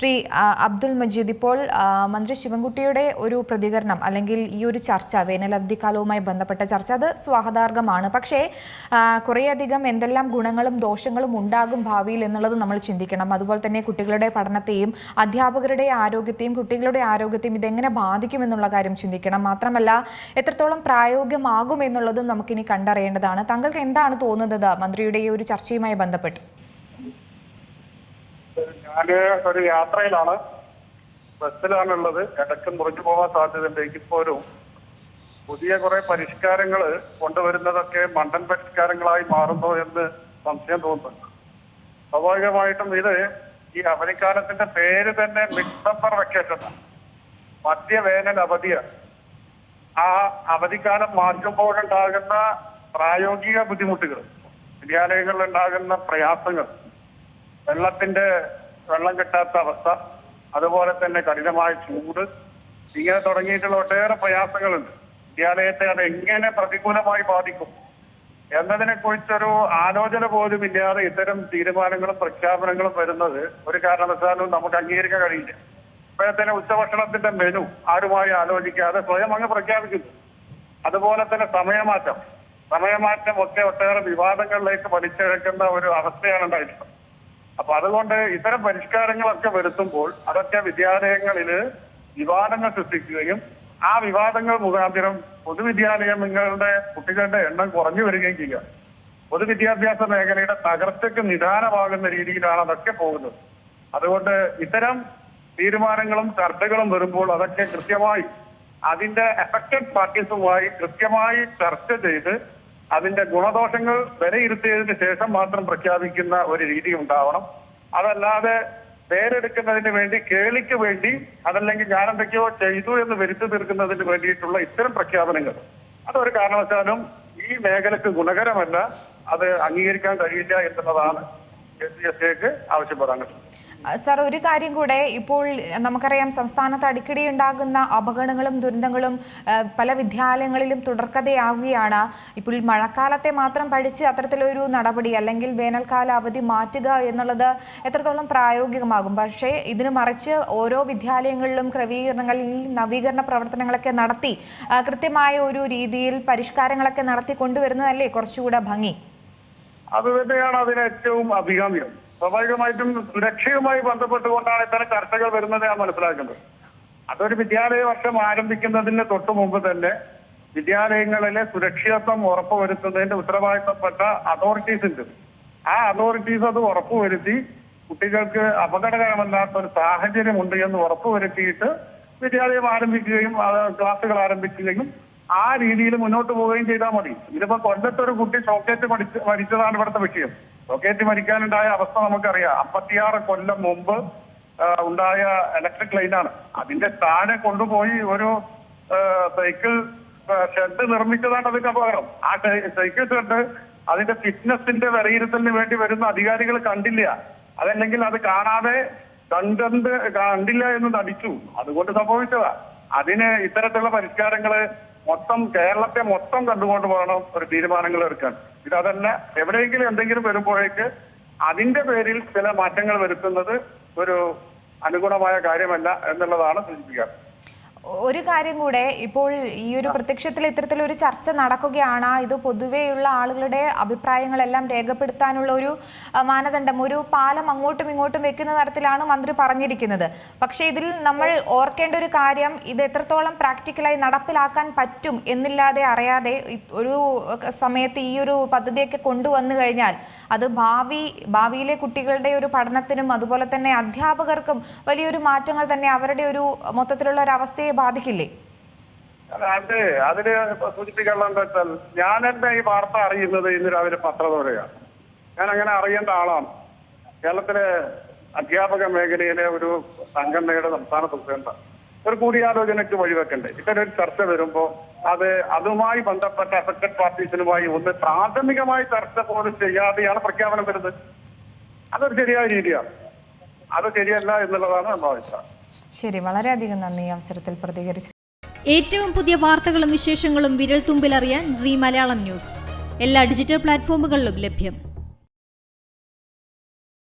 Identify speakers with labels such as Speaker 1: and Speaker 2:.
Speaker 1: ശ്രീ അബ്ദുൾ മജീദ്, ഇപ്പോൾ മന്ത്രി ശിവൻകുട്ടിയുടെ ഒരു പ്രതികരണം അല്ലെങ്കിൽ ഈ ഒരു ചർച്ച, വേനലവധിക്കാലവുമായി ബന്ധപ്പെട്ട ചർച്ച, അത് സ്വാഗതാർഹമാണ്. പക്ഷേ കുറേയധികം എന്തെല്ലാം ഗുണങ്ങളും ദോഷങ്ങളും ഉണ്ടാകും ഭാവിയിൽ എന്നുള്ളത് നമ്മൾ ചിന്തിക്കണം. അതുപോലെ തന്നെ കുട്ടികളുടെ പഠനത്തെയും അധ്യാപകരുടെ ആരോഗ്യത്തെയും കുട്ടികളുടെ ആരോഗ്യത്തെയും ഇതെങ്ങനെ ബാധിക്കുമെന്നുള്ള കാര്യം ചിന്തിക്കണം. മാത്രമല്ല എത്രത്തോളം പ്രായോഗികമാകും എന്നുള്ളതും നമുക്കിനി കണ്ടറിയേണ്ടതാണ്. താങ്കൾക്ക് എന്താണ് തോന്നുന്നത് മന്ത്രിയുടെ ഈ ഒരു ചർച്ചയുമായി ബന്ധപ്പെട്ട്?
Speaker 2: ഞാന് ഒരു യാത്രയിലാണ്, ബസ്സിലാണുള്ളത്. ഇടയ്ക്ക് മുറിഞ്ഞു പോകാൻ സാധ്യതയുണ്ട്. എനിക്കിപ്പോഴും പുതിയ കുറെ പരിഷ്കാരങ്ങൾ കൊണ്ടുവരുന്നതൊക്കെ മണ്ടൻ പരിഷ്കാരങ്ങളായി മാറുന്നോ എന്ന് സംശയം തോന്നുന്നുണ്ട്. സ്വാഭാവികമായിട്ടും ഇത് ഈ അവധിക്കാലത്തിന്റെ പേര് തന്നെ മിഡ് സമ്മർ വെക്കേഷൻ, മധ്യവേനൽ അവധിയാണ്. ആ അവധിക്കാലം മാറ്റുമ്പോഴുണ്ടാകുന്ന പ്രായോഗിക ബുദ്ധിമുട്ടുകൾ, വിദ്യാലയങ്ങളിൽ ഉണ്ടാകുന്ന പ്രയാസങ്ങൾ, വെള്ളം കിട്ടാത്ത അവസ്ഥ, അതുപോലെ തന്നെ കഠിനമായ ചൂട്, ഇങ്ങനെ തുടങ്ങിയിട്ടുള്ള ഒട്ടേറെ പ്രയാസങ്ങളുണ്ട്. വിദ്യാലയത്തെ അത് എങ്ങനെ പ്രതികൂലമായി ബാധിക്കും എന്നതിനെ കുറിച്ചൊരു ആലോചന പോലും ഇല്ലാതെ ഇത്തരം തീരുമാനങ്ങളും പ്രഖ്യാപനങ്ങളും വരുന്നത് ഒരു കാരണവശാലും നമുക്ക് അംഗീകരിക്കാൻ കഴിയില്ല. ഇപ്പോഴത്തെ ഉച്ചഭക്ഷണത്തിന്റെ മെനു ആരുമായി ആലോചിക്കാതെ സ്വയം അങ്ങ് പ്രഖ്യാപിക്കുന്നു. അതുപോലെ തന്നെ സമയമാറ്റം ഒക്കെ ഒട്ടേറെ വിവാദങ്ങളിലേക്ക് വലിച്ചിഴക്കുന്ന ഒരു അവസ്ഥയാണ് ഉണ്ടായിട്ടുള്ളത്. അപ്പൊ അതുകൊണ്ട് ഇത്തരം പരിഷ്കാരങ്ങളൊക്കെ വരുത്തുമ്പോൾ അതൊക്കെ വിദ്യാലയങ്ങളിൽ വിവാദങ്ങൾ സൃഷ്ടിക്കുകയും ആ വിവാദങ്ങൾ മുഖാന്തരം പൊതുവിദ്യാലയങ്ങളുടെ കുട്ടികളുടെ എണ്ണം കുറഞ്ഞു വരികയും ചെയ്യുക. പൊതുവിദ്യാഭ്യാസ മേഖലയുടെ തകർച്ചയ്ക്ക് നിദാനമാകുന്ന രീതിയിലാണ് അതൊക്കെ പോകുന്നത്. അതുകൊണ്ട് ഇത്തരം തീരുമാനങ്ങളും ചർച്ചകളും വരുമ്പോൾ അതൊക്കെ കൃത്യമായി അതിന്റെ എഫക്റ്റഡ് പാർട്ടീസുമായി കൃത്യമായി ചർച്ച ചെയ്ത് അതിന്റെ ഗുണദോഷങ്ങൾ വിലയിരുത്തിയതിന് ശേഷം മാത്രം പ്രഖ്യാപിക്കുന്ന ഒരു രീതി ഉണ്ടാവണം. അതല്ലാതെ പേരെടുക്കുന്നതിന് വേണ്ടി, കേളിക്ക് വേണ്ടി, അതല്ലെങ്കിൽ ഞാൻ എന്തൊക്കെയോ ചെയ്തു എന്ന് വരുത്തി തീർക്കുന്നതിന് വേണ്ടിയിട്ടുള്ള ഇത്തരം പ്രഖ്യാപനങ്ങൾ അതൊരു കാരണവശാലും ഈ മേഖലക്ക് ഗുണകരമല്ല. അത് അംഗീകരിക്കാൻ കഴിയില്ല എന്നുള്ളതാണ് SCSK ആവശ്യപ്പെടാനുള്ളത്.
Speaker 1: സർ, ഒരു കാര്യം കൂടെ, ഇപ്പോൾ നമുക്കറിയാം സംസ്ഥാനത്ത് അടിക്കടി ഉണ്ടാകുന്ന അപകടങ്ങളും ദുരന്തങ്ങളും പല വിദ്യാലയങ്ങളിലും തുടർക്കഥയാവുകയാണ്. ഇപ്പോൾ മഴക്കാലത്തെ മാത്രം പഠിച്ച് അത്തരത്തിലൊരു നടപടി അല്ലെങ്കിൽ വേനൽക്കാല അവധി മാറ്റുക എന്നുള്ളത് എത്രത്തോളം പ്രായോഗികമാകും? പക്ഷേ ഇതിന് മറിച്ച് ഓരോ വിദ്യാലയങ്ങളിലും ക്രമീകരണങ്ങളിൽ നവീകരണ പ്രവർത്തനങ്ങളൊക്കെ നടത്തി കൃത്യമായ ഒരു രീതിയിൽ പരിഷ്കാരങ്ങളൊക്കെ നടത്തി കൊണ്ടുവരുന്നതല്ലേ കുറച്ചുകൂടെ ഭംഗി?
Speaker 2: അത് തന്നെയാണ് അതിന് ഏറ്റവും അഭികാമ്യം. സ്വാഭാവികമായിട്ടും സുരക്ഷയുമായി ബന്ധപ്പെട്ടുകൊണ്ടാണ് ഇത്തരം ചർച്ചകൾ വരുന്നത് ഞാൻ മനസ്സിലാക്കുന്നത്. അതൊരു വിദ്യാലയ വർഷം ആരംഭിക്കുന്നതിന് തൊട്ടു മുമ്പ് തന്നെ വിദ്യാലയങ്ങളിലെ സുരക്ഷിതത്വം ഉറപ്പുവരുത്തുന്നതിന്റെ ഉത്തരവാദിത്തപ്പെട്ട അതോറിറ്റീസ് ഉണ്ട്. ആ അതോറിറ്റീസ് അത് ഉറപ്പുവരുത്തി കുട്ടികൾക്ക് അപകടകരമല്ലാത്ത ഒരു സാഹചര്യം ഉണ്ട് എന്ന് ഉറപ്പുവരുത്തിയിട്ട് വിദ്യാലയം ആരംഭിക്കുകയും ക്ലാസുകൾ ആരംഭിക്കുകയും ആ രീതിയിൽ മുന്നോട്ട് പോവുകയും ചെയ്താൽ മതി. ഇതിപ്പോ കൊല്ലത്തൊരു കുട്ടി ഷോക്കേറ്റ് മരിച്ചതാണ് ഇവിടുത്തെ വിഷയം. ഷോക്കേറ്റ് മരിക്കാനുണ്ടായ അവസ്ഥ നമുക്കറിയാം. 56 കൊല്ലം മുമ്പ് ഉണ്ടായ ഇലക്ട്രിക് ലൈനാണ്. അതിന്റെ സ്ഥാനം കൊണ്ടുപോയി ഒരു സൈക്കിൾ ഷെഡ് നിർമ്മിച്ചതാണ് അതിന്റെ അപകടം. ആ സൈക്കിൾ ഷെഡ് അതിന്റെ ഫിറ്റ്നസിന്റെ വിലയിരുത്തലിന് വേണ്ടി വരുന്ന അധികാരികൾ കണ്ടില്ല. അതല്ലെങ്കിൽ അത് കാണാതെ കണ്ടില്ല എന്ന് നടിച്ചു. അതുകൊണ്ട് സംഭവിച്ചതാ. അതിന് ഇത്തരത്തിലുള്ള പരിഷ്കാരങ്ങള് കേരളത്തെ മൊത്തം കണ്ടുകൊണ്ട് പോകണം ഒരു തീരുമാനങ്ങൾ എടുക്കാൻ. ഇതല്ല, എവിടെയെങ്കിലും എന്തെങ്കിലും വരുമ്പോഴേക്ക് അതിന്റെ പേരിൽ ചില മാറ്റങ്ങൾ വരുത്തുന്നത് ഒരു അനുഗുണമായ കാര്യമല്ല എന്നുള്ളതാണ് സൂചിപ്പിക്കുക.
Speaker 1: ഒരു കാര്യം കൂടെ, ഇപ്പോൾ ഈ ഒരു പ്രത്യക്ഷത്തിൽ ഇത്തരത്തിലൊരു ചർച്ച നടക്കുകയാണ്. ഇത് പൊതുവെയുള്ള ആളുകളുടെ അഭിപ്രായങ്ങളെല്ലാം രേഖപ്പെടുത്താനുള്ള ഒരു മാനദണ്ഡം, ഒരു പാലം അങ്ങോട്ടും ഇങ്ങോട്ടും വെക്കുന്ന തരത്തിലാണ് മന്ത്രി പറഞ്ഞിരിക്കുന്നത്. പക്ഷേ ഇതിൽ നമ്മൾ ഓർക്കേണ്ട ഒരു കാര്യം, ഇത് എത്രത്തോളം പ്രാക്ടിക്കലായി നടപ്പിലാക്കാൻ പറ്റും എന്നില്ലാതെ അറിയാതെ ഒരു സമയത്ത് ഈ ഒരു പദ്ധതിയൊക്കെ കൊണ്ടുവന്നു കഴിഞ്ഞാൽ അത് ഭാവിയിലെ കുട്ടികളുടെ ഒരു പഠനത്തിനും അതുപോലെ തന്നെ അധ്യാപകർക്കും വലിയൊരു മാറ്റങ്ങൾ തന്നെ അവരുടെ ഒരു മൊത്തത്തിലുള്ള ഒരു അവസ്ഥയെ ബാധിക്കില്ലേ?
Speaker 2: അതെ, അതിന് സൂചിപ്പിക്കാനുള്ള എന്താ വെച്ചാൽ, ഞാൻ എന്റെ ഈ വാർത്ത അറിയുന്നത് ഇന്ന് രാവിലെ പത്രത്തോടെയാണ്. ഞാൻ അങ്ങനെ അറിയേണ്ട ആളാണ്. കേരളത്തിലെ അധ്യാപക മേഖലയിലെ ഒരു സംഘടനയുടെ സംസ്ഥാന പ്രസിഡന്റ് ഒരു കൂടിയാലോചനയ്ക്ക് വഴിവെക്കണ്ടേ? ഇത്തരം ഒരു ചർച്ച വരുമ്പോ അതുമായി ബന്ധപ്പെട്ട അഫക്റ്റഡ് പാർട്ടീസിനുമായി ഒന്ന് പ്രാഥമികമായി ചർച്ച പോലും ചെയ്യാതെയാണ് പ്രഖ്യാപനം വരുന്നത്. അതൊരു ശരിയായ രീതിയാണ്. അത് ശരിയല്ല എന്നുള്ളതാണ് നമ്മുടെ അഭിപ്രായം.
Speaker 1: ശരി, വളരെയധികം നന്ദി അവസരത്തിൽ പ്രതികരിച്ചു.
Speaker 3: ഏറ്റവും പുതിയ വാർത്തകളും വിശേഷങ്ങളും വിരൽ തുമ്പിലറിയാൻ സീ മലയാളം ന്യൂസ് എല്ലാ ഡിജിറ്റൽ പ്ലാറ്റ്ഫോമുകളിലും ലഭ്യം.